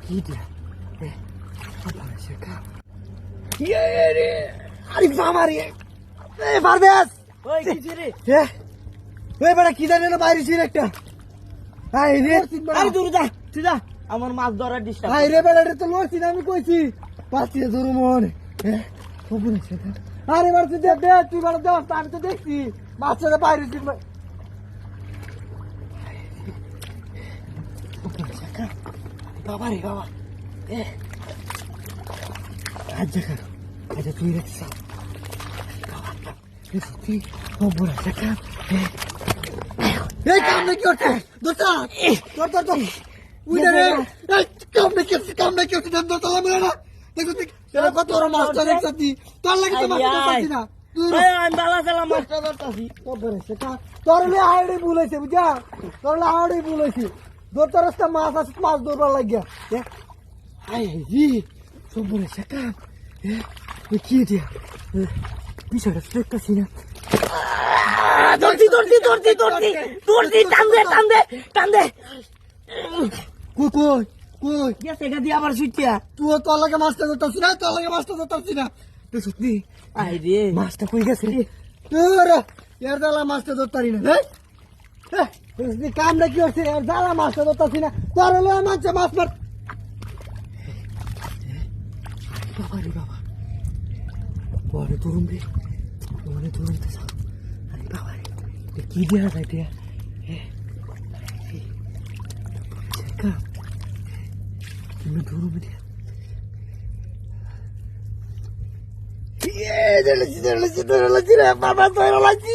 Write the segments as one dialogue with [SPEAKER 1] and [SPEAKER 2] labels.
[SPEAKER 1] কি দিয়া আরে বাবা রে পারবেস
[SPEAKER 2] ওই কি রে
[SPEAKER 1] ওই বেটা কি জানি না বাইরে ছিল একটা
[SPEAKER 2] আরে দূর যা তুই যা আমার মাছ ধরার ডিস্টার্ব
[SPEAKER 1] রে বেটা তো লড়ছি না আমি কইছি পাচ্ছি ধরু মনে আরে বার তুই দেখ তুই বেটা দেওয়াস আমি তো দেখছি মাছটা বাইরে ছিল বাবা রে বাবা আচ্ছা আচ্ছা তুই রাখছিস সত্যি খবর আছে এই কাম নাকি করছে দোস্তা তোর উইনারে কাম নাকি করছে দোস্তা লাগবে না দেখো কত বড় মাস্টার একসাথে তোর লাগে তো মাস্টার পাচ্ছি না
[SPEAKER 2] আমি বালা চালা মাছটা ধরতাছি
[SPEAKER 1] খবর আছে তোর লে হাড়ি ভুলাইছে বুঝা তোর লে হাড়ি ভুলাইছে দোস্তা রাস্তা মাছ আছে মাছ ধরবার লাগিয়া আই জি খবর আছে কাম কি দিয়া বিষয়টা দেখতেছি না
[SPEAKER 2] ধরতি টান দে
[SPEAKER 1] কই কই কই
[SPEAKER 2] গেছে গা দিয়ে আবার সুইটিয়া
[SPEAKER 1] তুই তোর লাগে মাছটা ধরতাছি না তোর লাগে মাছটা ধরতাছি না সত্যি
[SPEAKER 2] আই রে
[SPEAKER 1] মাছটা কই গেছে এর জ্বালা মাছটা ধরতারি না কাম নাকি হচ্ছে এর জ্বালা মাছটা ধরতাছি না তোর হলে মাছ মাছ মার বাবা রে বাবা পরে ধরুন রে পরে ধরুন তো আরে বাবা রে কি দেওয়া যায় দিয়া তুমি ধরুন দিয়া বাবা ধরে লাগছি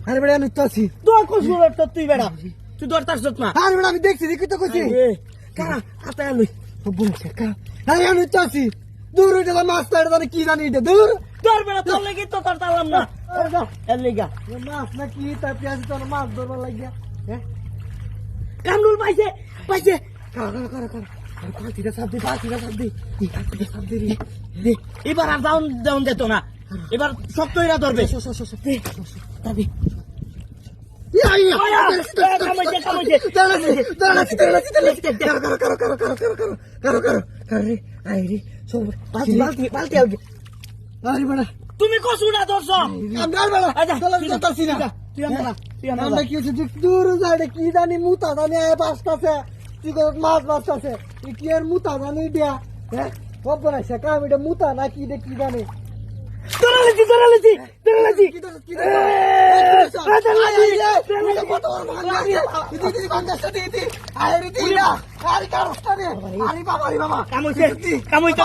[SPEAKER 1] আরে বেড়া আমি তো আছি
[SPEAKER 2] তোর কষ্ট তুই বেড়া তুই ধরতাস না
[SPEAKER 1] আরে বেড়া আমি দেখছি দেখি তো কইছি
[SPEAKER 2] কারা আতা লই
[SPEAKER 1] বলছে আরে আমি তো আছি দূর হইতে মাছ তাড়ে তাহলে কি জানি এটা দূর
[SPEAKER 2] তোর বেড়া তোর লাগি তো ধরতাম না এর লিগা
[SPEAKER 1] মাছ না কি তার পেঁয়াজ তোর মাছ ধরবার লাগিয়া
[SPEAKER 2] কামরুল পাইছে
[SPEAKER 1] পাঁচিটা সাপ দি
[SPEAKER 2] এবার আর ডাউন যেত না এবার শক্ত এরা ধরবে তুমি কসুটা ধরছ
[SPEAKER 1] দূর কি জানি মুতা জানি বাঁচতেছে মাছ বাঁচতেছে কি আর মুতা জানি দিয়া হ্যাঁ খবর আছে কাম এটা মুতা না কি কি জানি
[SPEAKER 2] কামুইতে